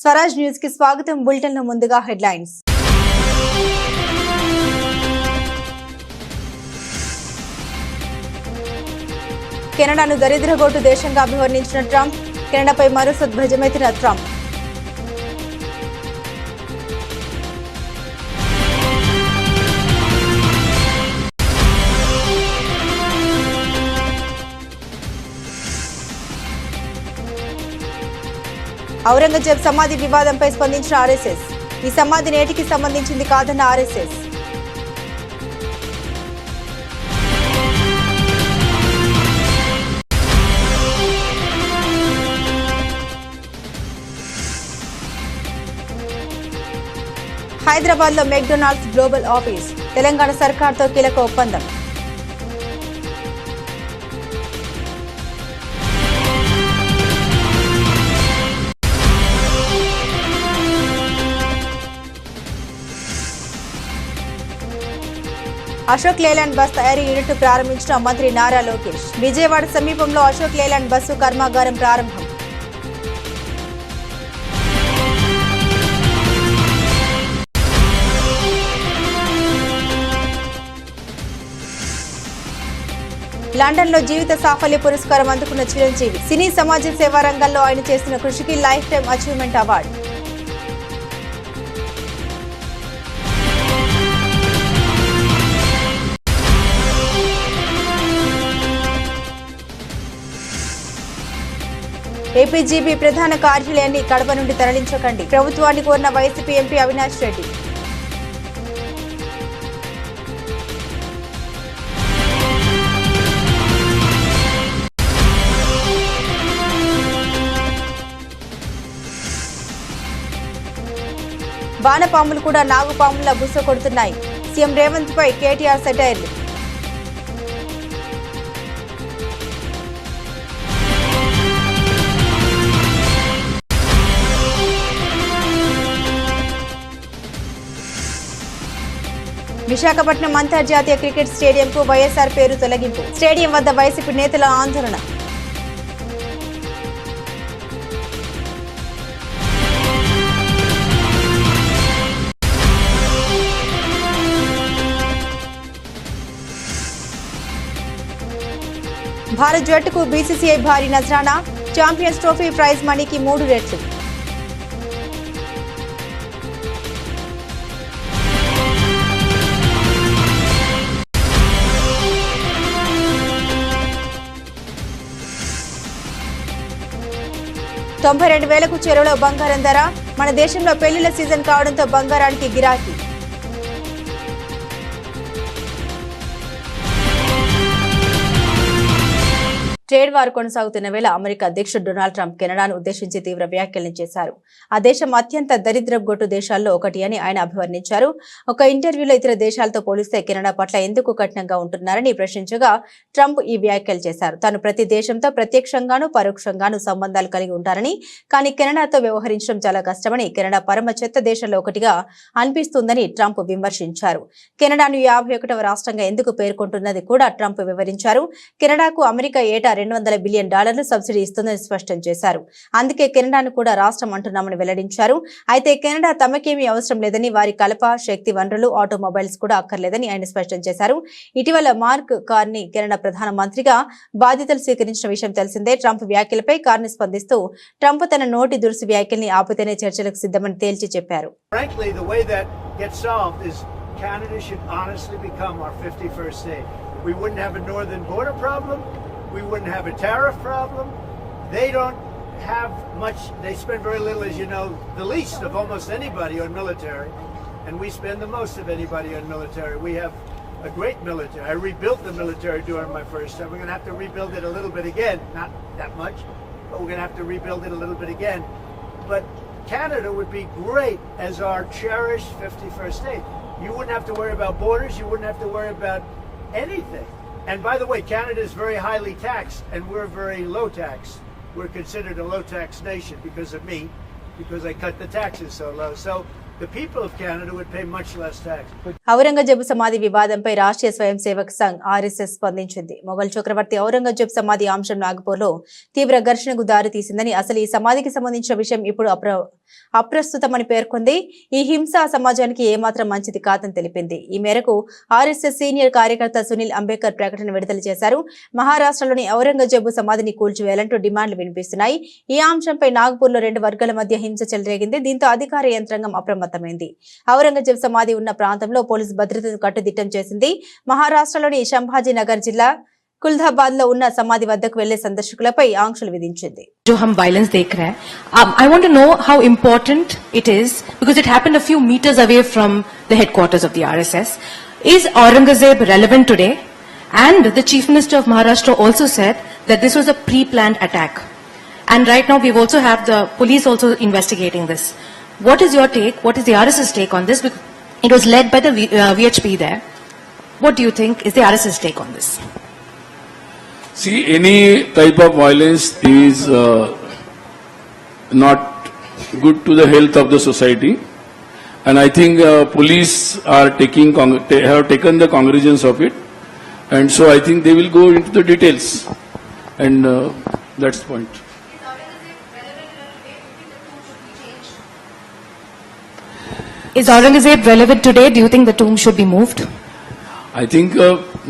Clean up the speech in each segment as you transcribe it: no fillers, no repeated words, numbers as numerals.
Swaraj news కి స్వాగతం. Bulletin లో ముందుగా హెడ్లైన్స్. కెనడాను దరిద్రగోటు దేశంగా అభివర్ణించిన ట్రంప్, కెనడాపై మరో సద్భుజమెత్తిన ట్రంప్. ఔరంగజేబ్ సమాధి వివాదంపై స్పందించిన ఆర్ఎస్ఎస్. ఈ సమాధి నేటికి సంబంధించింది కాదన్న ఆర్ఎస్ఎస్. హైదరాబాద్ లో మెక్డొనాల్డ్స్ గ్లోబల్ ఆఫీస్, తెలంగాణ సర్కార్తో కీలక ఒప్పందం. అశోక్ లేలాండ్ బస్ తయారీ యూనిట్ ప్రారంభించిన మంత్రి నారా లోకేష్. విజయవాడ సమీపంలో అశోక్ లేలాండ్ బస్సు కర్మాగారం ప్రారంభం. లండన్ లో జీవిత సాఫల్య పురస్కారం అందుకున్న చిరంజీవి. సినీ సమాజ సేవా రంగంలో ఆయన చేసిన కృషికి life time achievement award. APGB ప్రధాన కార్యాలయాన్ని కడప నుండి తరలించకండి, ప్రభుత్వాన్ని కోరిన వైసీపీ ఎంపీ అవినాష్ రెడ్డి. వానపాములు కూడా నాగుపాములా బుస కొడుతున్నాయి. సీఎం రేవంత్ పై కేటీఆర్ సెటైర్లు. విశాఖపట్నం అంతర్జాతీయ క్రికెట్ స్టేడియంకు వైఎస్ఆర్ పేరు తొలగింపు. స్టేడియం వద్ద వైసీపీ నేతల ఆందోళన. భారత్ జట్టుకు బీసీసీఐ భారీ నజరానా. ఛాంపియన్స్ ట్రోఫీ ప్రైజ్ మనీకి 3 రెట్లు. $92,000కు చెరువులో బంగారం ధర. మన దేశంలో పెళ్లిళ్ల సీజన్ కావడంతో బంగారానికి గిరాకీ. ట్రేడ్ వార్ కొనసాగుతున్న వేళ అమెరికా అధ్యక్షుడు డొనాల్డ్ ట్రంప్ కెనడాను ఉద్దేశించి తీవ్ర వ్యాఖ్యలు చేశారు. ఆ దేశం అత్యంత దరిద్రగొట్టు దేశాల్లో ఒకటి అని ఆయన అభివర్ణించారు. ఒక ఇంటర్వ్యూలో ఇతర దేశాలతో పోలిస్తే కెనడా పట్ల ఎందుకు కఠినంగా ఉంటున్నారని ప్రశ్నించగా ట్రంప్ ఈ వ్యాఖ్యలు చేశారు. తాను ప్రతి దేశంతో ప్రత్యక్షంగాను పరోక్షంగాను సంబంధాలు కలిగి ఉంటారని, కానీ కెనడాతో వ్యవహరించడం చాలా కష్టమని, కెనడా పరమ చెత్త దేశాల్లో ఒకటిగా అనిపిస్తుందని ట్రంప్ విమర్శించారు. కెనడాను 51వ రాష్ట్రంగా ఎందుకు పేర్కొంటున్నది కూడా ట్రంప్ వివరించారు. కెనడాకు అమెరికా ఏటా $200 బిలియన్ సబ్సిడీ ఇస్తుందని స్పష్టం చేశారు. అందుకే కెనడాను కూడా రాష్ట్రం అంటున్నామని వెల్లడించారు. అయితే కెనడా తమకేమీ అవసరం లేదని, వారి కలప, శక్తి వనరులు, ఆటోమొబైల్స్ కూడా అక్కర్లేదని ఆయన స్పష్టం చేశారు. ఇటీవల మార్క్ కార్నీ కెనడా ప్రధాన మంత్రిగా బాధ్యతలు స్వీకరించిన విషయం తెలిసిందే. ట్రంప్ వ్యాఖ్యలపై కార్నీ స్పందిస్తూ ట్రంప్ తన నోటి దురుసు వ్యాఖ్యల్ని ఆపితేనే చర్చలకు సిద్ధమని తేల్చి చెప్పారు. Canada should honestly become our 51st state. We wouldn't have a northern border problem. We wouldn't have a tariff problem. They don't have much. They spend very little, as you know, the least of almost anybody on military. And we spend the most of anybody on military. We have a great military. I rebuilt the military during my first term. We're going to have to rebuild it a little bit again. Not that much, but we're going to have to rebuild it a little bit again. But Canada would be great as our cherished 51st state. You wouldn't have to worry about borders. You wouldn't have to worry about anything. And by the way, Canada is very highly taxed, and we're very low tax. We're considered a low tax nation because of me, because I cut the taxes so low. So the people of Canada would pay much less tax. Aurangzeb సమాధి వివాదంపై రాష్ట్రీయ స్వయం Sevak Sangh RSS స్పందించింది. మొఘల్ చక్రవర్తి ఔరంగజేబు సమాధి అంశం నాగపూర్లో తీవ్ర ఘర్షణకు దారి తీసిందని, అసలు ఈ సమాధికి సంబంధించిన విషయం ఇప్పుడు అప్రస్తుతమని పేర్కొంది. ఈ హింస సమాజానికి ఏమాత్రం మంచిది కాదని తెలిపింది. ఈ మేరకు ఆర్ఎస్ఎస్ సీనియర్ కార్యకర్త సునీల్ అంబేద్కర్ ప్రకటన విడుదల చేశారు. మహారాష్ట్రలోని ఔరంగజేబు సమాధిని కూల్చివేయాలంటూ డిమాండ్లు వినిపిస్తున్నాయి. ఈ అంశంపై నాగపూర్లో 2 వర్గాల మధ్య హింస చెలరేగింది. దీంతో అధికార యంత్రాంగం అప్రమత్తమైంది. ఔరంగజేబు సమాధి ఉన్న ప్రాంతంలో పోలీసు భద్రతను కట్టుదిట్టం చేసింది. మహారాష్ట్రలోని సంభాజీనగర్ జిల్లా కుల్దాబాద్ లో ఉన్న సమాధి వద్దకు వెళ్లే సందర్శకులపై ఆంక్షలు విధించింది. जो हम वायलेंस देख रहे हैं, I want to know how important it is because it happened a few meters away from the headquarters of the RSS. Is Aurangzeb relevant today? And the Chief Minister of Maharashtra also said that this was a pre-planned attack. And right now we've also have the police also investigating this. What is your take? What is the RSS take on this? Because it was led by the VHP there. What do you think is the RSS take on this? See, any type of violence is not good to the health of the society, and I think police are have taken the cognizance of it, and so I think they will go into the details, and that's the point. Is Aurangzeb relevant today? Do you think the tomb should be moved? I think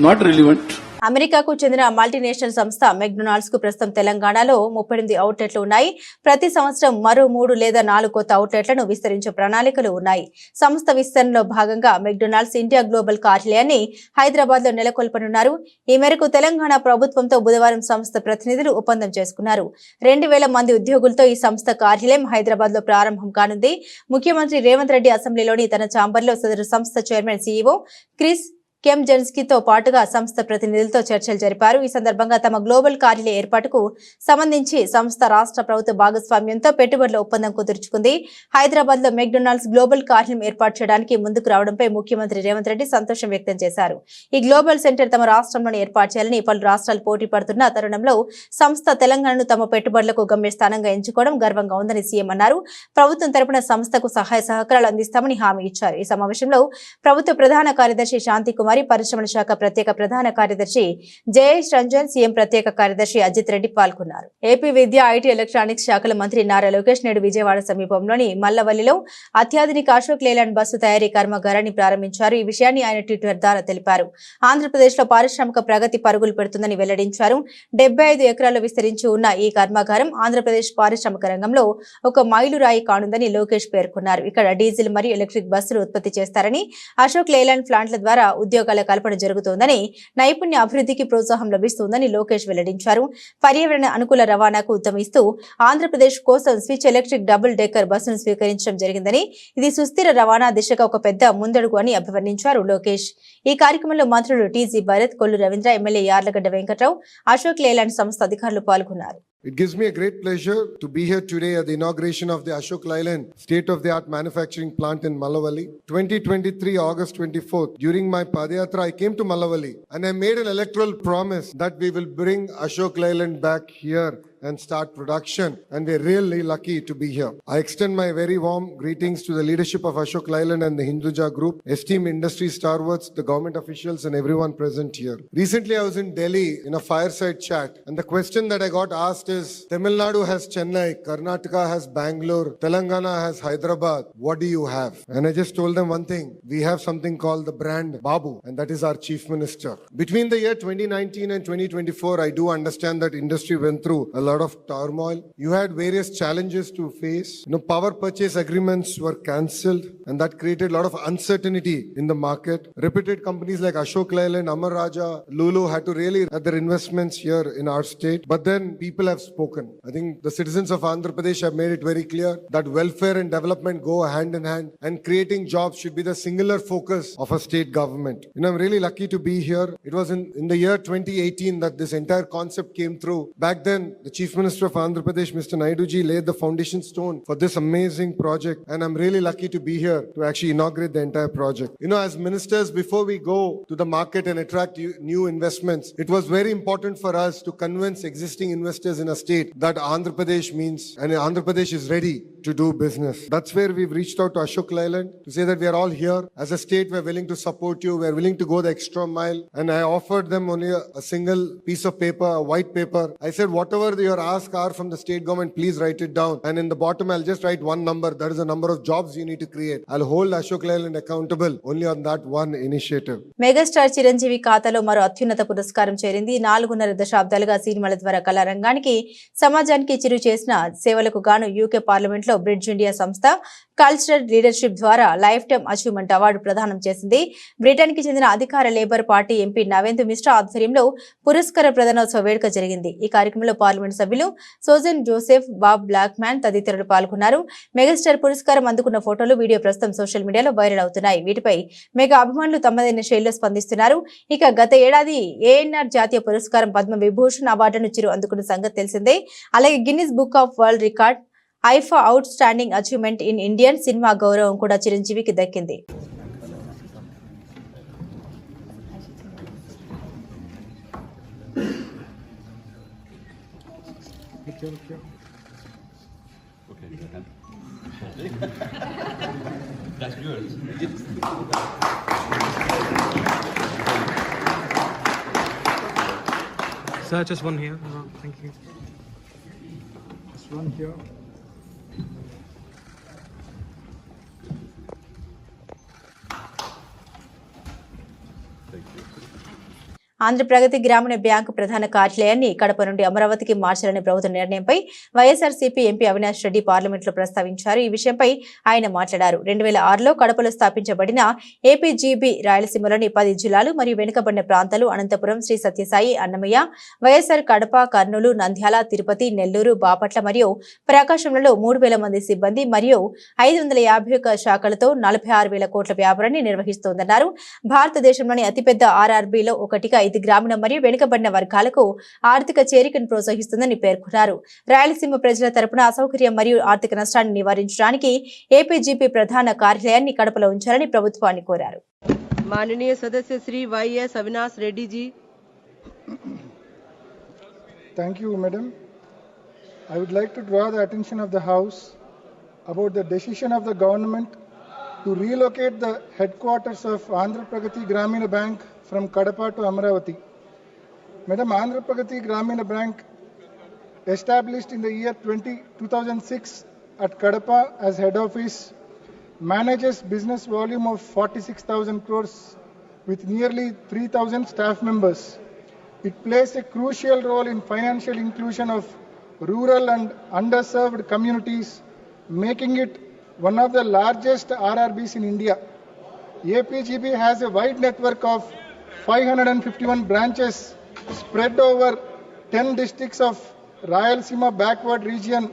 not relevant. అమెరికాకు చెందిన multinational సంస్థ McDonald's కు ప్రస్తుతం తెలంగాణలో 38 అవుట్లెట్లు ఉన్నాయి. ప్రతి సంవత్సరం మరో 3 లేదా 4 కొత్త అవుట్లెట్లను విస్తరించే ప్రణాళికలు ఉన్నాయి. సంస్థ విస్తరణలో భాగంగా మెక్డొనాల్డ్స్ ఇండియా గ్లోబల్ కార్యాలయాన్ని హైదరాబాద్ లో నెలకొల్పనున్నారు. ఈ మేరకు తెలంగాణ ప్రభుత్వంతో బుధవారం సంస్థ ప్రతినిధులు ఒప్పందం చేసుకున్నారు. 2000 మంది ఉద్యోగులతో ఈ సంస్థ కార్యాలయం హైదరాబాద్ లో ప్రారంభం కానుంది. ముఖ్యమంత్రి రేవంత్ రెడ్డి అసెంబ్లీలోని తన ఛాంబర్లో సదరు సంస్థ చైర్మన్ సీఈఓ క్రిస్ కెమ్జెన్స్కీతో పాటుగా సంస్థ ప్రతినిధులతో చర్చలు జరిపారు. ఈ సందర్భంగా తమ గ్లోబల్ కార్యాలయ ఏర్పాటుకు సంబంధించి సంస్థ రాష్ట్ర ప్రభుత్వ భాగస్వామ్యంతో పెట్టుబడుల ఒప్పందం కుదుర్చుకుంది. హైదరాబాద్ లో మెక్డొనాల్డ్స్ గ్లోబల్ కార్యాలయం ఏర్పాటు చేయడానికి ముందుకు రావడంపై ముఖ్యమంత్రి రేవంత్ రెడ్డి సంతోషం వ్యక్తం చేశారు. ఈ గ్లోబల్ సెంటర్ తమ రాష్ట్రంలోనే ఏర్పాటు చేయాలని పలు రాష్ట్రాలు పోటీ పడుతున్న తరుణంలో సంస్థ తెలంగాణను తమ పెట్టుబడులకు గమ్యస్థానంగా ఎంచుకోవడం గర్వంగా ఉందని సీఎం అన్నారు. ప్రభుత్వం తరపున సంస్థకు సహాయ సహకారాలు అందిస్తామని హామీ ఇచ్చారు. ఈ సమావేశంలో ప్రభుత్వ ప్రధాన కార్యదర్శి శాంతి కుమారి, పరిశ్రమల శాఖ ప్రత్యేక ప్రధాన కార్యదర్శి జయేష్ రంజన్, సీఎం ప్రత్యేక కార్యదర్శి అజిత్ రెడ్డి పాల్గొన్నారు. ఏపీ విద్య, ఐటీ, ఎలక్ట్రానిక్స్ శాఖల మంత్రి నారా లోకేష్ నేడు విజయవాడ సమీపంలోని మల్లవల్లిలో అత్యాధునిక అశోక్ లేలాండ్ బస్సు తయారీ కర్మాగారాన్ని ప్రారంభించారు. ఈ విషయాన్ని ఆయన ట్విట్టర్ ద్వారా తెలిపారు. ఆంధ్రప్రదేశ్ లో పారిశ్రామిక ప్రగతి పరుగులు పెడుతుందని వెల్లడించారు. 75 ఎకరాల్లో విస్తరించి ఉన్న ఈ కర్మాగారం ఆంధ్రప్రదేశ్ పారిశ్రామిక రంగంలో ఒక మైలురాయి కానుందని లోకేష్ పేర్కొన్నారు. ఇక్కడ డీజిల్ మరియు ఎలక్ట్రిక్ బస్సులు ఉత్పత్తి చేస్తారని, అశోక్ లేలాండ్ ప్లాంట్ల ద్వారా ఉద్యోగాల కల్పన జరుగుతోందని, నైపుణ్య అభివృద్ధికి ప్రోత్సాహం లభిస్తుందని లోకేష్ వెల్లడించారు. పర్యావరణ అనుకూల రవాణాకు ఉత్తమిస్తూ ఆంధ్రప్రదేశ్ కోసం స్విచ్ ఎలక్ట్రిక్ డబుల్ డెక్కర్ బస్సును స్వీకరించడం జరిగిందని, ఇది సుస్థిర రవాణా దిశగా ఒక పెద్ద ముందడుగు అని అభివర్ణించారు లోకేష్. ఈ కార్యక్రమంలో మంత్రులు టీజీ భరత్, కొల్లు రవీంద్ర, ఎమ్మెల్యే యార్లగడ్డ వెంకట్రావు, అశోక్ లేలాండ్ సంస్థ అధికారులు పాల్గొన్నారు. It gives me a great pleasure to be here today at the inauguration of the Ashok Leyland state-of-the-art manufacturing plant in Mallavalli. 2023 August 24th, during my Padayatra, I came to Mallavalli and I made an electoral promise that we will bring Ashok Leyland back here and start production, and we're really lucky to be here. I extend my very warm greetings to the leadership of Ashok Leyland and the Hinduja Group, esteemed industry stalwarts, the government officials and everyone present here. Recently I was in Delhi in a fireside chat, and the question that I got asked is, Tamil Nadu has Chennai, Karnataka has Bangalore, Telangana has Hyderabad, what do you have? And I just told them one thing, we have something called the brand Babu, and that is our chief minister. Between the year 2019 and 2024, I do understand that industry went through a lot of turmoil. You had various challenges to face. Power purchase agreements were cancelled, and that created a lot of uncertainty in the market. Reputed companies like Ashok Leyland, Amar Raja, Lulu had to really add their investments here in our state. But then people have spoken. I think the citizens of Andhra Pradesh have made it very clear that welfare and development go hand in hand, and creating jobs should be the singular focus of a state government. I'm really lucky to be here. It was in the year 2018 that this entire concept came through. Back then, the Chief Minister of Andhra Pradesh, Mr. Naidu ji, laid the foundation stone for this amazing project. And I'm really lucky to be here to actually inaugurate the entire project. You know, as ministers, before we go to the market and attract new investments, it was very important for us to convince existing investors in a state that Andhra Pradesh means, and Andhra Pradesh is ready to do business. That's where we've reached out to Ashok Leyland to say that we are all here. As a state, we're willing to support you. We're willing to go the extra mile. And I offered them only a single piece of paper, a white paper. I said, whatever your asks are from the state government, please write it down. And in the bottom, I'll just write one number. That is the number of jobs you need to create. I'll hold Ashok Leyland accountable only on that one initiative. Megastar Chiranjeevi ఖాతాలో మరో అత్యున్నత పురస్కారం చేరింది. 4.5 దశాబ్దాలుగా సినిమాల ద్వారా కళారంగానికి సమాజానికి చిరు చేసిన సేవలకు గాను యూకే పార్లమెంట్ లో బ్రిడ్జ్ ఇండియా సంస్థ కల్చరల్ లీడర్షిప్ ద్వారా లైఫ్ టైమ్ అచీవ్మెంట్ అవార్డు ప్రదానం చేసింది. బ్రిటన్ కి చెందిన అధికార Labour Party MP Navendu Mishra ఆధ్వర్యంలో పురస్కార ప్రదానోత్సవ వేడుక జరిగింది. ఈ కార్యక్రమంలో పార్లమెంట్ సభ్యులు Sojan Joseph, Bob Blackman తదితరులు పాల్గొన్నారు. మెగాస్టార్ పురస్కారం అందుకున్న ఫోటోలు, వీడియో ప్రస్తుతం సోషల్ మీడియాలో వైరల్ అవుతున్నాయి. వీటిపై మెగా అభిమానులు తమదైన శైలిలో స్పందిస్తున్నారు. ఇక గత ఏడాది ఏఎన్ఆర్ జాతీయ పురస్కారం పద్మ విభూషణ్ అవార్డును చిరు అందుకున్న సంగతి తెలిసిందే. అలాగే Guinness book of world record IIFA out standing achievement in Indian cinema గౌరవం కూడా చిరంజీవికి దక్కింది. Sir, just one here. Thank you. Just one here. Andhra ప్రగతి గ్రామీణ బ్యాంకు ప్రధాన కార్యాలయాన్ని కడప నుండి అమరావతికి మార్చాలనే ప్రభుత్వ నిర్ణయంపై వైఎస్ఆర్సీపీ ఎంపీ అవినాష్ రెడ్డి పార్లమెంట్లో ప్రస్తావించారు. ఈ విషయంపై ఆయన మాట్లాడారు. 2006లో కడపలో స్థాపించబడిన ఏపీజీబీ రాయలసీమలోని 10 జిల్లాలు మరియు వెనుకబడిన ప్రాంతాలు అనంతపురం, శ్రీ సత్యసాయి, అన్నమయ్య, వైఎస్ఆర్ కడప, కర్నూలు, నంద్యాల, తిరుపతి, నెల్లూరు, బాపట్ల మరియు ప్రకాశంలలో 3,000 మంది సిబ్బంది మరియు 551 శాఖలతో 46,000 కోట్ల వ్యాపారాన్ని నిర్వహిస్తోందన్నారు. భారతదేశంలోని అతిపెద్ద ఆర్ఆర్బీలో ఒకటిగా ఇది గ్రామీణ మరియు వెనుకబడిన వర్గాలకు ఆర్థిక చేరికను ప్రోత్సహిస్తుందని పేర్కొన్నారు. రాయలసీమ ప్రజల తరపున అసౌకర్యం మరియు ఆర్థిక నష్టాన్ని నివారించడానికి ఏపీజీపీ ప్రధాన కార్యాలయాన్ని కడపలో ఉంచాలని ప్రభుత్వాన్ని కోరారు. माननीय सदस्य Shri YS Avinash Reddy ji. Thank you, madam. I would like to draw the attention of the House about the decision of the government to relocate the headquarters of Andhra Pragati Gramina Bank from Kadapa to Amaravati. Madam, Andhra Pragati Gramina Bank, established in the year 2006 at Kadapa as head office, manages business volume of 46,000 crores with nearly 3,000 staff members. It plays a crucial role in financial inclusion of rural and underserved communities, making it one of the largest RRBs in India. APGB has a wide network of 551 branches spread over 10 districts of Rayalaseema backward region,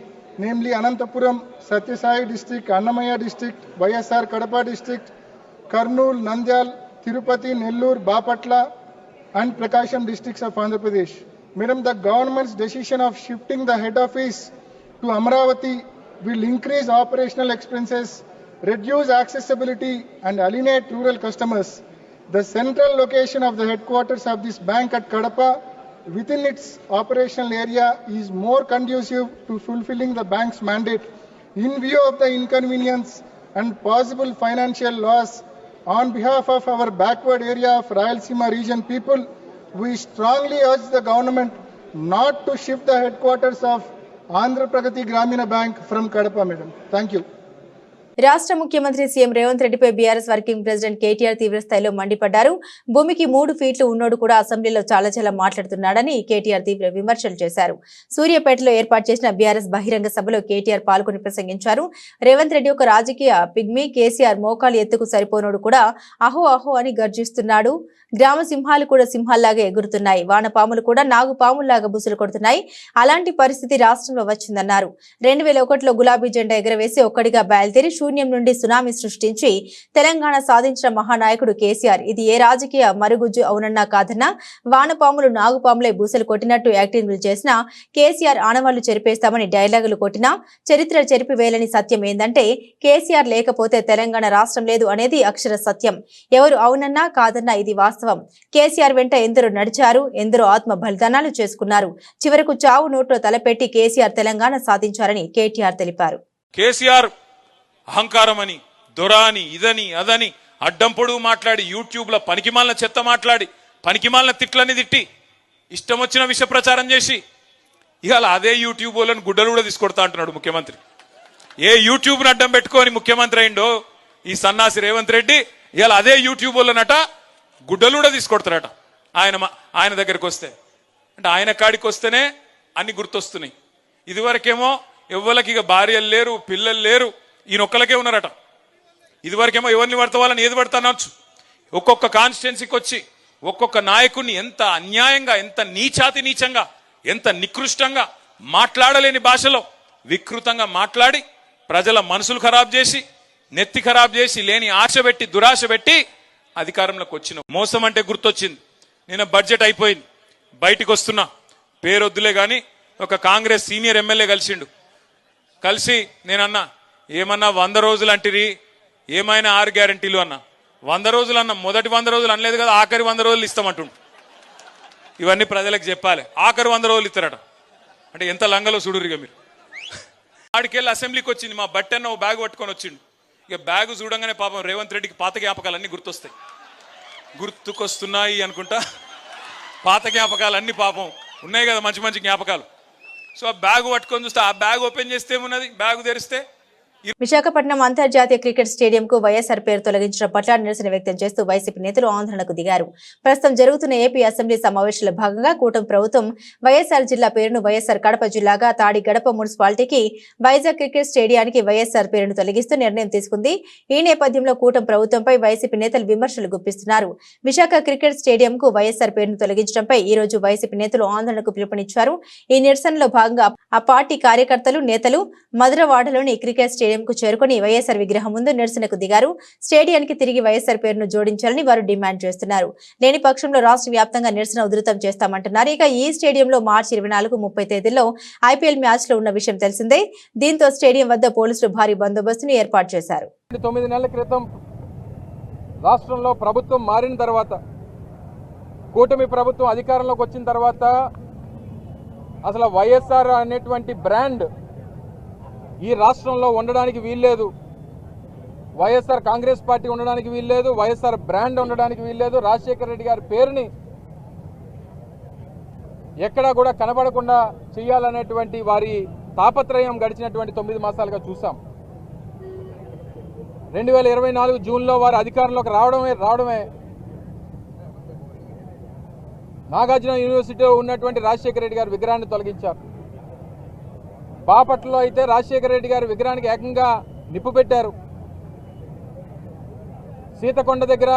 namely Anantapuram, Satyasai district, Annamaya district, YSR Kadapa district, Kurnool, Nandyal, Tirupati, Nellore, Bapatla and Prakasham districts of Andhra Pradesh. Madam, the government's decision of shifting the head office to Amaravati will increase operational expenses, reduce accessibility and alienate rural customers. The central location of the headquarters of this bank at Kadapa within its operational area is more conducive to fulfilling the bank's mandate. In view of the inconvenience and possible financial loss, on behalf of our backward area of Rayalaseema region people, we strongly urge the government not to shift the headquarters of Andhra Pragati Gramina Bank from Kadapa, madam. Thank you. రాష్ట్ర ముఖ్యమంత్రి CM Revanth రెడ్డిపై BRS working president KTR తీవ్రస్థాయిలో మండిపడ్డారు. భూమికి 3 ఫీట్లు ఉన్నోడు కూడా అసెంబ్లీలో చాలా మాట్లాడుతున్నాడని కేటీఆర్ తీవ్ర విమర్శలు చేశారు. సూర్యాపేటలో ఏర్పాటు చేసిన బీఆర్ఎస్ బహిరంగ సభలో కేటీఆర్ పాల్గొని ప్రసంగించారు. రేవంత్ రెడ్డి ఒక రాజకీయ పిగ్మీ, కేసీఆర్ మోకాలు ఎత్తుకు సరిపోనోడు కూడా అహో అని గర్జిస్తున్నాడు. గ్రామ సింహాలు కూడా సింహాల్లాగా ఎగురుతున్నాయి, వానపాములు కూడా నాగుపాముల్లాగా బుసలు కొడుతున్నాయి. అలాంటి పరిస్థితి రాష్ట్రంలో వచ్చిందన్నారు. 2001లో గులాబీ జెండా ఎగరవేసి ఒక్కడిగా బయలుదేరి శూన్యం నుండి సునామీ సృష్టించి తెలంగాణ సాధించిన మహానాయకుడు కేసీఆర్. ఇది ఏ రాజకీయ మరుగుజ్జు అవునన్నా కాదన్నా వానపాములు నాగుపాములే బూసలు కొట్టినట్టు యాక్టింగ్లు చేసినా కేసీఆర్ ఆనవాళ్లు చెరిపేస్తామని డైలాగులు కొట్టినా చరిత్ర చెరిపివేయలేని సత్యం ఏందంటే కేసీఆర్ లేకపోతే తెలంగాణ రాష్ట్రం లేదు అనేది అక్షర సత్యం. ఎవరు అవునన్నా కాదన్నా ఇది వాస్తవం. కేసీఆర్ వెంట ఎందరో నడిచారు, ఎందరో ఆత్మ బలిదానాలు చేసుకున్నారు. చివరకు చావు నోట్లో తలపెట్టి కేసీఆర్ తెలంగాణ సాధించారని కేటీఆర్ తెలిపారు. కేసీఆర్ అహంకారమని, దొరాని, ఇదని అదని అడ్డం పొడుగు మాట్లాడి, యూట్యూబ్ లో పనికిమాలిన చెత్త మాట్లాడి, పనికిమాలిన తిట్లని తిట్టి, ఇష్టం వచ్చిన విష ప్రచారం చేసి ఇవాళ అదే యూట్యూబ్ వాళ్ళని గుడ్డలు కూడా తీసుకొడతా అంటున్నాడు ముఖ్యమంత్రి. ఏ యూట్యూబ్ని అడ్డం పెట్టుకొని ముఖ్యమంత్రి అయిండో ఈ సన్నాసి రేవంత్ రెడ్డి ఇవాళ అదే యూట్యూబ్ వాళ్ళనట గుడ్డలు కూడా తీసుకొడతారట. ఆయన దగ్గరికి వస్తే అంటే ఆయన కాడికి వస్తేనే అన్ని గుర్తొస్తున్నాయి. ఇదివరకేమో ఎవ్వరికి ఇక భార్యలు లేరు, పిల్లలు లేరు, ఈయనొక్కలకే ఉన్నారట. ఇదివరకేమో ఎవరిని పడితే వాళ్ళని ఏది పడతా అనొచ్చు. ఒక్కొక్క కాన్స్టిట్యున్సీకి వచ్చి ఒక్కొక్క నాయకుడిని ఎంత అన్యాయంగా, ఎంత నీచంగా, ఎంత నికృష్టంగా, మాట్లాడలేని భాషలో వికృతంగా మాట్లాడి ప్రజల మనసులు ఖరాబ్ చేసి, నెత్తి ఖరాబ్ చేసి, లేని ఆశ పెట్టి, దురాశ పెట్టి అధికారంలోకి వచ్చిన మోసం అంటే గుర్తొచ్చింది. నేను బడ్జెట్ అయిపోయింది, బయటికి వస్తున్నా, పేరొద్దులే గాని ఒక కాంగ్రెస్ సీనియర్ ఎమ్మెల్యే కలిసి నేనన్నా, ఏమన్నా 100 రోజులు అంటిరి, ఏమైనా 6 గ్యారంటీలు అన్నా. 100 రోజులు అన్నా, మొదటి 100 రోజులు అనలేదు కదా, ఆఖరి 100 రోజులు ఇస్తామంటుండు. ఇవన్నీ ప్రజలకు చెప్పాలి. ఆఖరి 100 రోజులు ఇస్తారట అంటే ఎంత లంగలో చూడురిగా మీరు. ఆడికెళ్ళి అసెంబ్లీకి వచ్చింది, మా బట్టన్న ఓ బ్యాగ్ పట్టుకొని వచ్చిండు. ఇక బ్యాగ్ చూడంగానే పాపం రేవంత్ రెడ్డికి పాత జ్ఞాపకాలన్నీ గుర్తుకొస్తున్నాయి అనుకుంటా. పాత జ్ఞాపకాలన్నీ పాపం ఉన్నాయి కదా, మంచి మంచి జ్ఞాపకాలు. సో ఆ బ్యాగ్ పట్టుకొని చూస్తే, ఆ బ్యాగ్ ఓపెన్ చేస్తే ఏమున్నది, బ్యాగ్ తెరిస్తే విశాఖపట్నం అంతర్జాతీయ క్రికెట్ స్టేడియంకు వైఎస్ఆర్ పేరు తొలగించడం పట్ల నిరసన వ్యక్తం చేస్తూ వైసీపీ నేతలు ఆందోళనకు దిగారు. ప్రస్తుతం జరుగుతున్న ఏపీ అసెంబ్లీ సమావేశాల భాగంగా కూటమి ప్రభుత్వం వైఎస్ఆర్ జిల్లా పేరును వైఎస్ఆర్ కడప జిల్లాగా, తాడి గడప మున్సిపాలిటీకి వైజాగ్ క్రికెట్ స్టేడియానికి వైఎస్ఆర్ పేరును తొలగిస్తూ నిర్ణయం తీసుకుంది. ఈ నేపథ్యంలో కూటమి ప్రభుత్వంపై వైసీపీ నేతలు విమర్శలు గుప్పిస్తున్నారు. విశాఖ క్రికెట్ స్టేడియంకు వైఎస్ఆర్ పేరును తొలగించడంపై ఈ రోజు వైసీపీ నేతలు ఆందోళనకు పిలుపునిచ్చారు. ఈ నిరసనలో భాగంగా ఆ పార్టీ కార్యకర్తలు, నేతలు మధురవాడలోని క్రికెట్ స్టేడియంకు చేరుకుని వైఎస్ఆర్ విగ్రహం ముందు నిరసనకు దిగారు. స్టేడియానికి తిరిగి వైఎస్ఆర్ పేరును జోడించాలని వారు డిమాండ్ చేస్తున్నారు. లేని పక్షంలో రాష్ట్ర వ్యాప్తంగా నిరసన ఉధృతం చేస్తామంటున్నారు. ఇక ఈ స్టేడియంలో మార్చి 24, 30 తేదీల్లో ఐపీఎల్ మ్యాచ్లు ఉన్న విషయం తెలిసిందే. దీంతో స్టేడియం వద్ద పోలీసులు భారీ బందోబస్తును ఏర్పాటు చేశారు. 9 నెలల క్రితం రాష్ట్రంలో ప్రభుత్వం మారిన తర్వాత, కూటమి ప్రభుత్వం అధికారంలోకి వచ్చిన తర్వాత అసలు వైఎస్ఆర్ అనేటువంటి బ్రాండ్ ఈ రాష్ట్రంలో ఉండడానికి వీల్లేదు. వైఎస్ఆర్ కాంగ్రెస్ పార్టీ ఉండడానికి వీల్లేదు, వైఎస్ఆర్ బ్రాండ్ ఉండడానికి వీల్లేదు. రాజశేఖర రెడ్డి గారి పేరుని ఎక్కడా కూడా కనబడకుండా చేయాలనేటువంటి వారి తాపత్రయం గడిచినటువంటి 9 మాసాలుగా చూసాం. 2024 జూన్లో వారు అధికారంలోకి రావడమే నాగార్జున యూనివర్సిటీలో ఉన్నటువంటి రాజశేఖర రెడ్డి గారి విగ్రహాన్ని తొలగించారు. బాపట్లలో అయితే రాజశేఖర రెడ్డి గారి విగ్రహానికి ఏకంగా నిప్పు పెట్టారు. సీతకొండ దగ్గర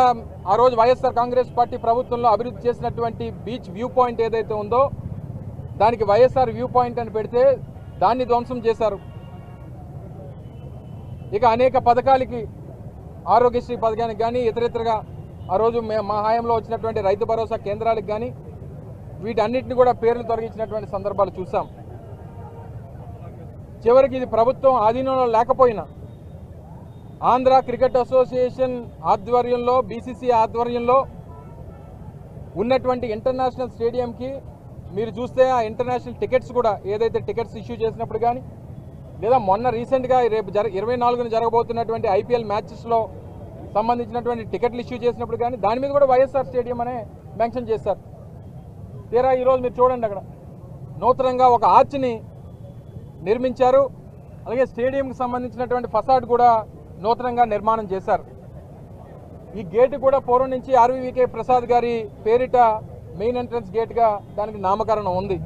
ఆ రోజు వైఎస్ఆర్ కాంగ్రెస్ పార్టీ ప్రభుత్వంలో అభివృద్ధి చేసినటువంటి బీచ్ వ్యూ పాయింట్ ఏదైతే ఉందో దానికి వైఎస్ఆర్ వ్యూ పాయింట్ అని పెడితే దాన్ని ధ్వంసం చేశారు. ఇక అనేక పథకాలకి, ఆరోగ్యశ్రీ పథకానికి కానీ, ఇతరితరగా ఆ రోజు మా హయాంలో వచ్చినటువంటి రైతు భరోసా కేంద్రాలకు కానీ వీటన్నిటిని కూడా పేర్లు తొలగించినటువంటి సందర్భాలు చూసాం. చివరికి ఇది ప్రభుత్వం ఆధీనంలో లేకపోయినా ఆంధ్ర క్రికెట్ అసోసియేషన్ ఆధ్వర్యంలో, బీసీసీ ఆధ్వర్యంలో ఉన్నటువంటి ఇంటర్నేషనల్ స్టేడియంకి మీరు చూస్తే ఆ ఇంటర్నేషనల్ టికెట్స్ కూడా ఏదైతే టికెట్స్ ఇష్యూ చేసినప్పుడు కానీ, లేదా మొన్న రీసెంట్గా రేపు 24న జరగబోతున్నటువంటి ఐపీఎల్ మ్యాచెస్లో సంబంధించినటువంటి టికెట్లు ఇష్యూ చేసినప్పుడు కానీ దాని మీద కూడా వైఎస్ఆర్ స్టేడియం అనే మెన్షన్ చేశారు. తీరా ఈరోజు మీరు చూడండి, అక్కడ నూతనంగా ఒక ఆర్చ్ని నిర్మించారు. అలాగే స్టేడియంకి సంబంధించినటువంటి ఫసాడ్ కూడా నూతనంగా నిర్మాణం చేశారు. ఈ గేటు కూడా పూర్వం నుంచి ఆర్వీవీకే ప్రసాద్ గారి పేరిట మెయిన్ ఎంట్రన్స్ గేట్గా దానికి నామకరణం ఉంది.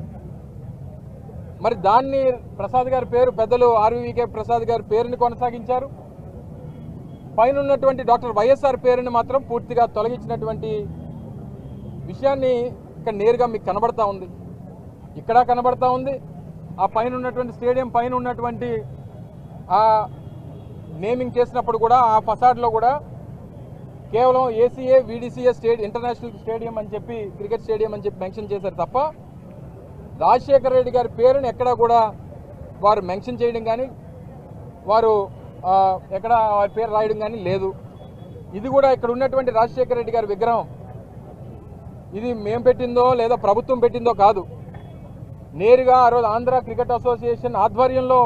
మరి దాన్ని ప్రసాద్ గారి పేరు, పెద్దలు ఆర్వీవీకే ప్రసాద్ గారి పేరుని కొనసాగించారు. పైన ఉన్నటువంటి డాక్టర్ వైఎస్ఆర్ పేరుని మాత్రం పూర్తిగా తొలగించినటువంటి విషయాన్ని ఇక్కడ నేరుగా మీకు కనబడతా ఉంది, ఇక్కడ కనబడతా ఉంది. ఆ పైన ఉన్నటువంటి స్టేడియం పైన ఉన్నటువంటి ఆ నేమింగ్ చేసినప్పుడు కూడా ఆ ఫసాడ్లో కూడా కేవలం ఏసీఏ వీడీసీఏ ఇంటర్నేషనల్ స్టేడియం అని చెప్పి క్రికెట్ స్టేడియం అని చెప్పి మెన్షన్ చేశారు తప్ప రాజశేఖర రెడ్డి గారి పేరుని ఎక్కడా కూడా వారు మెన్షన్ చేయడం కానీ వారు ఎక్కడ వారి పేరు రాయడం కానీ లేదు. ఇది కూడా ఇక్కడ ఉన్నటువంటి రాజశేఖర రెడ్డి గారి విగ్రహం ఇది మేము పెట్టిందో లేదా ప్రభుత్వం పెట్టిందో కాదు. నేరుగా ఆ రోజు ఆంధ్ర క్రికెట్ అసోసియేషన్ ఆధ్వర్యంలో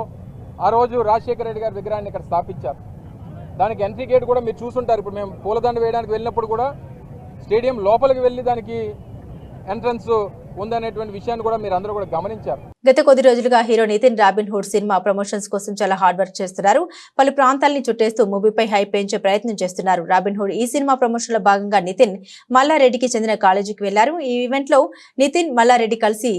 ఆ రోజు రాజశేఖర రెడ్డి గారి విగ్రహాన్ని ఇక్కడ స్థాపించారు. దానికి ఎంట్రీ గేట్ కూడా మీరు చూసుంటారు. ఇప్పుడు మేము పూలదండ వేయడానికి వెళ్ళినప్పుడు కూడా స్టేడియం లోపలికి వెళ్ళి దానికి ఎంట్రన్స్ ఉందనేటువంటి విషయాన్ని కూడా మీరు అందరూ కూడా గమనించారు. గత కొద్ది రోజులుగా hero Nitin Robin Hood cinema promotions కోసం చాలా హార్డ్ వర్క్ చేస్తున్నారు. పలు ప్రాంతాలని చుట్టేస్తూ మూవీపై హైప్ పెంచే ప్రయత్నం చేస్తున్నారు. రాబిన్ హుడ్ ఈ సినిమా ప్రమోషన్ లో భాగంగా నితిన్ మల్లారెడ్డికి చెందిన కాలేజీకి వెళ్లారు. ఈ ఈవెంట్ లో నితిన్ మల్లారెడ్డి కలిసి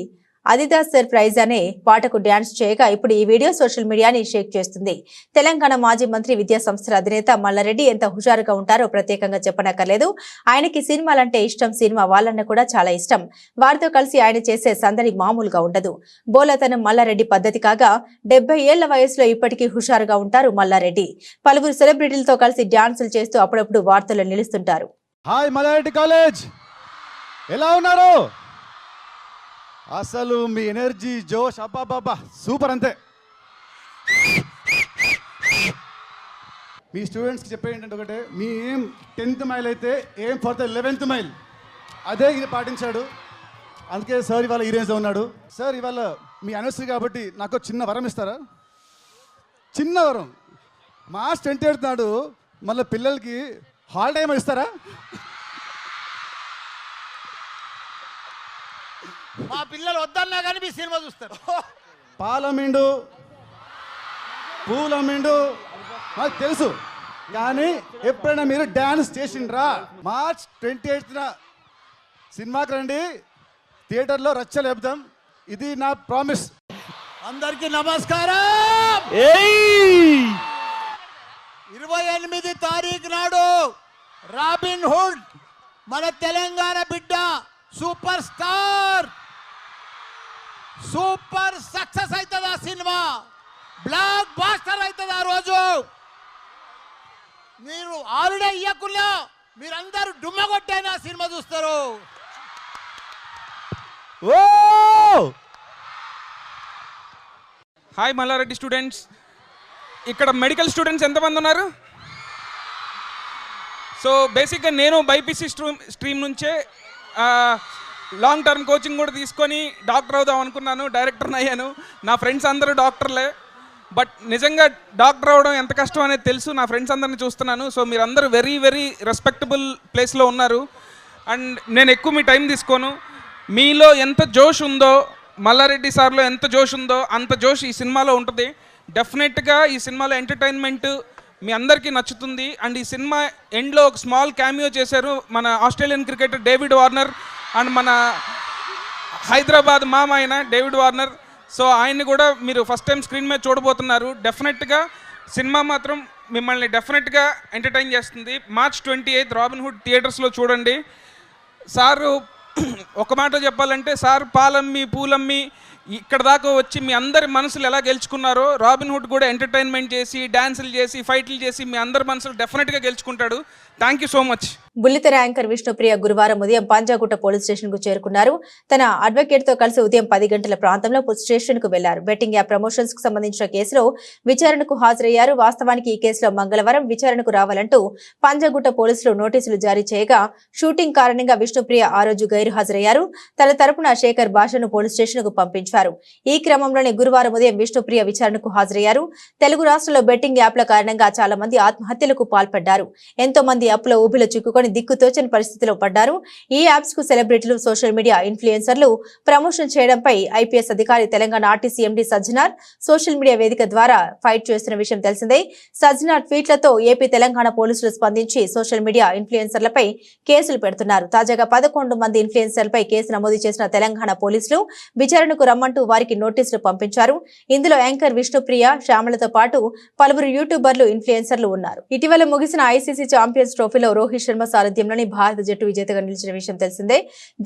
అదిదాస్ సర్ప్రైజ్ అనే పాటకు డ్యాన్స్ చేయగా ఇప్పుడు ఈ వీడియో సోషల్ మీడియాని షేక్ చేస్తుంది. తెలంగాణ మాజీ మంత్రి విద్యా సంస్థల అధినేత మల్లారెడ్డి ఎంత హుషారుగా ఉంటారో ప్రత్యేకంగా చెప్పనక్కర్లేదు. ఆయనకి సినిమాలంటే ఇష్టం, సినిమా వాళ్ళన్న కూడా చాలా ఇష్టం. వారితో కలిసి ఆయన చేసే సందడి మామూలుగా ఉండదు. బోలతనం మల్లారెడ్డి పద్ధతి కాగా 70 ఏళ్ల వయసులో ఇప్పటికీ హుషారుగా ఉంటారు మల్లారెడ్డి. పలువురు సెలబ్రిటీలతో కలిసి డ్యాన్సులు చేస్తూ అప్పుడప్పుడు వార్తల్లో నిలుస్తుంటారు. హాయ్ మల్లారెడ్డి కాలేజ్, ఎలా ఉన్నారు? అసలు మీ ఎనర్జీ, జోష్ అబ్బాబాబా సూపర్. అంతే మీ స్టూడెంట్స్కి చెప్పే ఏంటంటే ఒకటే, మీ ఏం 10th మైల్ అయితే ఏం ఫర్ ద 11th మైల్, అదే ఇది పాటించాడు. అందుకే సార్ ఇవాళ ఈ రేంజ్లో ఉన్నాడు. సార్ ఇవాళ మీ యానివర్సరీ కాబట్టి నాకు చిన్న వరం ఇస్తారా? చిన్న వరం. మార్చ్ 28 నాడు మళ్ళీ పిల్లలకి హాలిడే ఏమో ఇస్తారా? మా పిల్లలు వద్దన్నా కానీ మీ సినిమా చూస్తారు. పాలమిండు పూలమిండు నాకు తెలుసు, కానీ ఎప్పుడైనా మీరు డ్యాన్స్ చేసిండ్రా? మార్చ్ 28న సినిమాకి రండి, థియేటర్లో రచ్చలు చెప్దాం. ఇది నా ప్రామిస్. అందరికీ నమస్కారం. 28 తారీఖు నాడు రాబిన్ హుడ్ మన తెలంగాణ బిడ్డ, సూపర్ స్టార్, సూపర్ సక్సెస్ అవుతుంది. ఆ సినిమా బ్లాక్ బాస్టర్ అవుతుంది. ఆ రోజు మీరు హాలిడే ఇవ్వకుండా మీరందరూ డుమ్మ కొట్టైనా సినిమా చూస్తారు. ఓ హాయ్ మల్లారెడ్డి స్టూడెంట్స్, ఇక్కడ మెడికల్ స్టూడెంట్స్ ఎంతమంది ఉన్నారు? సో బేసిక్గా నేను బైపీసీ స్ట్రీమ్ నుంచే లాంగ్ టర్మ్ కోచింగ్ కూడా తీసుకొని డాక్టర్ అవుదాం అనుకున్నాను. డైరెక్టర్ని అయ్యాను. నా ఫ్రెండ్స్ అందరూ డాక్టర్లే. బట్ నిజంగా డాక్టర్ అవ్వడం ఎంత కష్టం అనేది తెలుసు. నా ఫ్రెండ్స్ అందరిని చూస్తున్నాను. సో మీరందరూ వెరీ వెరీ రెస్పెక్టబుల్ ప్లేస్లో ఉన్నారు. అండ్ నేను ఎక్కువ మీ టైం తీసుకోను. మీలో ఎంత జోష్ ఉందో, మల్లారెడ్డి సార్లో ఎంత జోష్ ఉందో అంత జోష్ ఈ సినిమాలో ఉంటుంది. డెఫినెట్గా ఈ సినిమాలో ఎంటర్టైన్మెంట్ మీ అందరికీ నచ్చుతుంది. అండ్ ఈ సినిమా ఎండ్లో ఒక స్మాల్ క్యామియో చేశారు మన Australian cricketer David Warner and మన హైదరాబాద్ మామ అయిన డేవిడ్ వార్నర్. సో ఆయన్ని కూడా మీరు ఫస్ట్ టైం స్క్రీన్ మీద చూడబోతున్నారు. డెఫినెట్గా సినిమా మాత్రం మిమ్మల్ని డెఫినెట్గా ఎంటర్టైన్ చేస్తుంది. మార్చ్ 28 రాబిన్ హుడ్ థియేటర్స్లో చూడండి. సారు ఒక మాట చెప్పాలంటే, సార్ పాలమ్మి పూలమ్మి ఇక్కడ దాకా వచ్చి మీ అందరి మనసులు ఎలా గెలుచుకున్నారో రాబిన్ హుడ్ కూడా ఎంటర్టైన్మెంట్ చేసి, డాన్సులు చేసి, ఫైట్లు చేసి మీ అందరి మనసులు డెఫినెట్గా గెలుచుకుంటాడు. Thank you so much. బుల్లితెర యాంకర్ విష్ణుప్రియ గురువారం ఉదయం పంజాగుట్ట పోలీస్ స్టేషన్ కు చేరుకున్నారు. తన అడ్వకేట్ తో కలిసి ఉదయం 10 గంటల ప్రాంతంలో స్టేషన్ కు వెళ్లారు. బెట్టింగ్ యాప్ ప్రమోషన్స్ కు సంబంధించిన కేసులో విచారణకు హాజరయ్యారు. వాస్తవానికి ఈ కేసులో మంగళవారం విచారణకు రావాలంటూ పంజాగుట్ట పోలీసులు నోటీసులు జారీ చేయగా షూటింగ్ కారణంగా విష్ణుప్రియ ఆ రోజు గైరు హాజరయ్యారు. తన తరపున శేఖర్ భాషను పోలీస్ స్టేషన్ కు పంపించారు. ఈ క్రమంలోనే గురువారం ఉదయం విష్ణుప్రియ విచారణకు హాజరయ్యారు. తెలుగు రాష్ట్రాల్లో బెట్టింగ్ యాప్ల కారణంగా చాలా మంది ఆత్మహత్యలకు పాల్పడ్డారు. ఎంతో మంది అప్పుల ఊబిలో చిక్కుకొని దిక్కుతోచని పరిస్థితిలో పడ్డారు. ఈ యాప్స్ కు సెలబ్రిటీలు, సోషల్ మీడియా ఇన్ఫ్లుయెన్సర్లు ప్రమోషన్ చేయడంపై ఐపీఎస్ అధికారి Telangana RTC MD Sajjanar social media వేదిక ద్వారా ఫైట్ చేస్తున్న విషయం తెలిసిందే. సజ్జనార్ ట్వీట్లతో ఏపీ తెలంగాణ పోలీసులు స్పందించి సోషల్ మీడియా ఇన్ఫ్లుయెన్సర్లపై కేసులు పెడుతున్నారు. తాజాగా 11 మంది ఇన్ఫ్లుయెన్సర్లపై కేసు నమోదు చేసిన తెలంగాణ పోలీసులు విచారణకు రమ్మంటూ వారికి నోటీసులు పంపించారు. ఇందులో యాంకర్ విష్ణుప్రియ, శ్యామలతో పాటు పలువురు యూట్యూబర్లు, ఇన్ఫ్లుయెన్సర్లు ఉన్నారు. ఇటీవల ముగిసిన ఐసీసీ ఛాంపియన్స్ ట్రోఫీలో రోహిత్ శర్మ సారథ్యంలోని భారత జట్టు విజేతగా నిలిచిన విషయం తెలిసిందే.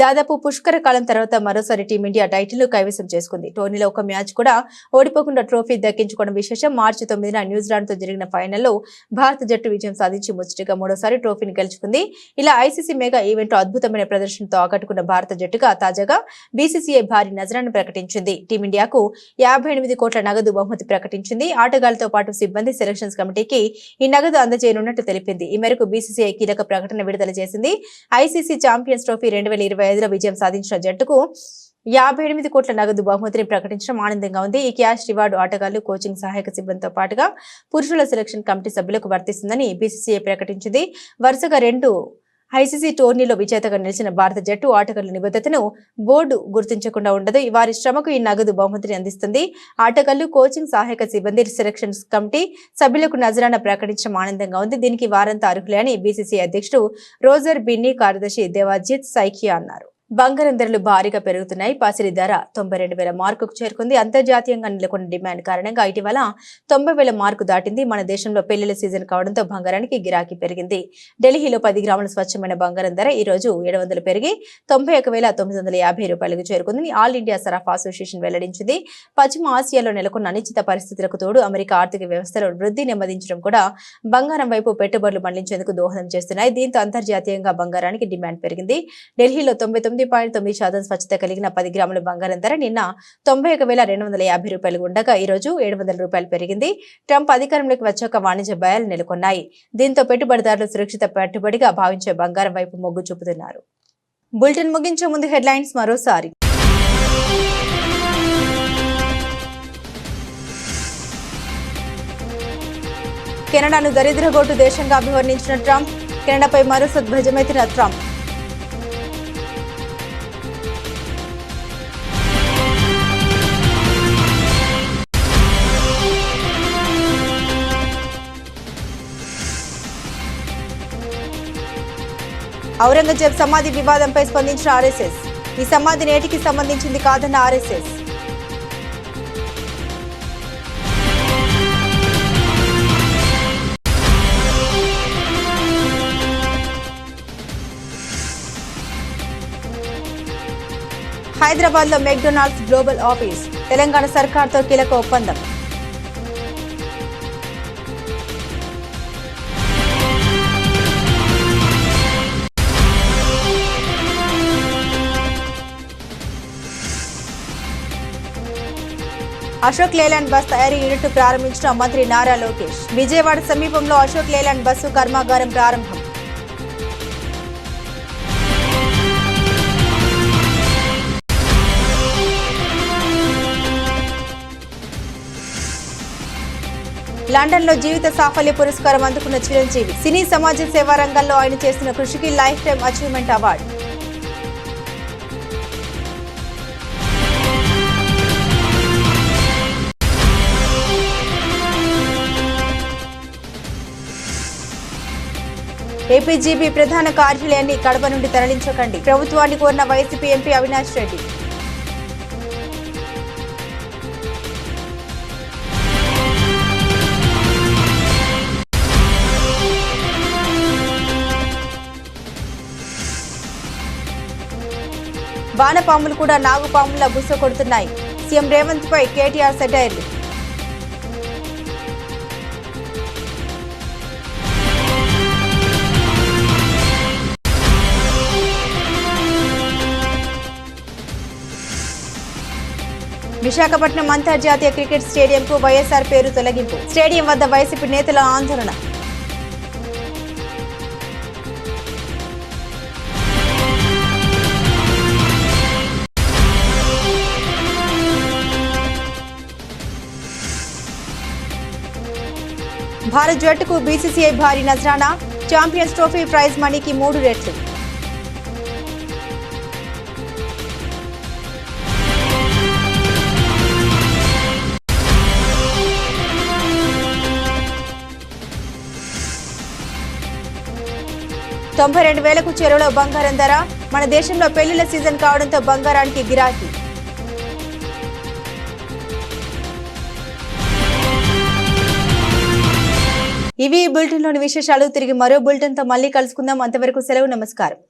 దాదాపు పుష్కర కాలం తర్వాత మరోసారి టీమిండియా టైటిల్ కైవసం చేసుకుంది. టోర్నీలో ఒక మ్యాచ్ కూడా ఓడిపోకుండా ట్రోఫీ దక్కించుకోవడం విశేషం. మార్చి 9న న్యూజిలాండ్ తో జరిగిన ఫైనల్లో భారత జట్టు విజయం సాధించి ముచ్చటగా మూడోసారి ట్రోఫీని గెలుచుకుంది. ఇలా ఐసీసీ మెగా ఈవెంట్ లో అద్భుతమైన ప్రదర్శనతో ఆకట్టుకున్న భారత జట్టుగా తాజాగా బీసీసీఐ భారీ నజరాను ప్రకటించింది. టీమిండియాకు 58 కోట్ల నగదు బహుమతి ప్రకటించింది. ఆటగాళ్లతో పాటు సిబ్బంది సెలక్షన్స్ కమిటీకి ఈ నగదు అందజేయనున్నట్టు తెలిపింది. ఈ మేరకు బీసీసీఐ కీలక ప్రకటన విడుదల చేసింది. ఐసీసీ ఛాంపియన్స్ ట్రోఫీ 2025లో విజయం సాధించిన జట్టుకు 58 కోట్ల నగదు బహుమతిని ప్రకటించడం ఆనందంగా ఉంది. ఈ క్యాష్ రివార్డు ఆటగాళ్లు, కోచింగ్ సహాయక సిబ్బందితో పాటుగా పురుషుల సెలక్షన్ కమిటీ సభ్యులకు వర్తిస్తుందని బీసీసీఐ ప్రకటించింది. వరుసగా 2 ఐసీసీ టోర్నీలో విజేతగా నిలిచిన భారత జట్టు ఆటగాళ్ల నిబద్ధతను బోర్డు గుర్తించకుండా ఉండదు. వారి శ్రమకు ఈ నగదు బహుమతిని అందిస్తుంది. ఆటగాళ్లు, కోచింగ్ సహాయక సిబ్బంది, సెలక్షన్ కమిటీ సభ్యులకు నజరానా ప్రకటించడం ఆనందంగా ఉంది. దీనికి వారంతా అర్హులే అని బీసీసీ అధ్యక్షుడు రోజర్ బిన్నీ, కార్యదర్శి దేవాజిత్ సైకియా అన్నారు. బంగారం ధరలు భారీగా పెరుగుతున్నాయి. పసిడి ధర 92,000 మార్కుకు చేరుకుంది. అంతర్జాతీయంగా నెలకొన్న డిమాండ్ కారణంగా ఇటీవల 90,000 మార్కు దాటింది. మన దేశంలో పెళ్లిళ్ల సీజన్ కావడంతో బంగారానికి గిరాకీ పెరిగింది. ఢిల్లీలో 10 గ్రాముల స్వచ్ఛమైన బంగారం ధర ఈ రోజు 700 పెరిగి 91,950 రూపాయలకు చేరుకుందని ఆల్ ఇండియా సరఫా అసోసియేషన్ వెల్లడించింది. పశ్చిమ ఆసియాలో నెలకొన్న అనిశ్చిత పరిస్థితులకు తోడు అమెరికా ఆర్థిక వ్యవస్థలో వృద్ధి నెమ్మదించడం కూడా బంగారం వైపు పెట్టుబడులు మళ్లించేందుకు దోహదం చేస్తున్నాయి. దీంతో అంతర్జాతీయంగా బంగారానికి డిమాండ్ పెరిగింది. ఢిల్లీలో 99.9% స్వచ్ఛత కలిగిన 10 గ్రాముల బంగారం ధర నిన్న 91,250 రూపాయలు ఉండగా ఈ రోజు 700 రూపాయలు పెరిగింది. ట్రంప్ అధికారంలోకి వచ్చాక వాణిజ్య భయాలు నెలకొన్నాయి. దీంతో పెట్టుబడిదారులు సురక్షిత పెట్టుబడిగా భావించే బంగారం వైపు మొగ్గు చూపుతున్నారు. బులెటిన్ ముగించే ముందు హెడ్లైన్స్ మరోసారి. కెనడాను దరిద్రగోటు దేశంగా అభివర్ణించిన ట్రంప్, కెనడాపై మరోసారి ధ్వజమెత్తిన ట్రంప్. ఔరంగజేబ్ సమాధి వివాదంపై స్పందించిన ఆర్ఎస్ఎస్, ఈ సమాధి నేటికి సంబంధించింది కాదన్న ఆర్ఎస్ఎస్. హైదరాబాద్ లో మెక్డొనాల్డ్స్ గ్లోబల్ ఆఫీస్, తెలంగాణ సర్కార్తో కీలక ఒప్పందం. అశోక్ లేలాండ్ బస్ తయారీ యూనిట్ ప్రారంభించిన మంత్రి నారా లోకేష్. విజయవాడ సమీపంలో అశోక్ లేలాండ్ బస్సు కర్మాగారం ప్రారంభం. లండన్ లో జీవిత సాఫల్య పురస్కారం అందుకున్న చిరంజీవి. సినీ సమాజ సేవా రంగంలో ఆయన చేసిన కృషికి life time achievement award. APGB ప్రధాన కార్యాలయాన్ని కడప నుండి తరలించకండి, ప్రభుత్వాన్ని కోరిన వైసీపీ ఎంపీ అవినాష్ రెడ్డి. వానపాములు కూడా నాగుపాములా బుస కొడుతున్నాయి. సీఎం రేవంత్ పై కేటీఆర్ సెటైర్లు. విశాఖపట్నం అంతర్జాతీయ క్రికెట్ స్టేడియంకు వైఎస్ఆర్ పేరు తొలగింపు. స్టేడియం వద్ద వైసీపీ నేతల ఆందోళన. భారత్ జట్టుకు బీసీసీఐ భారీ నజరానా. ఛాంపియన్స్ ట్రోఫీ ప్రైజ్ మనీకి 3 రెట్లు. $92,000కు చెరువులో బంగారం ధర. మన దేశంలో పెళ్లిళ్ల సీజన్ కావడంతో బంగారానికి గిరాకీ. ఇవి ఈ బులెటిన్లోని విశేషాలు. తిరిగి మరో బులెటిన్తో మళ్ళీ కలుసుకుందాం. అంతవరకు సెలవు. నమస్కారం.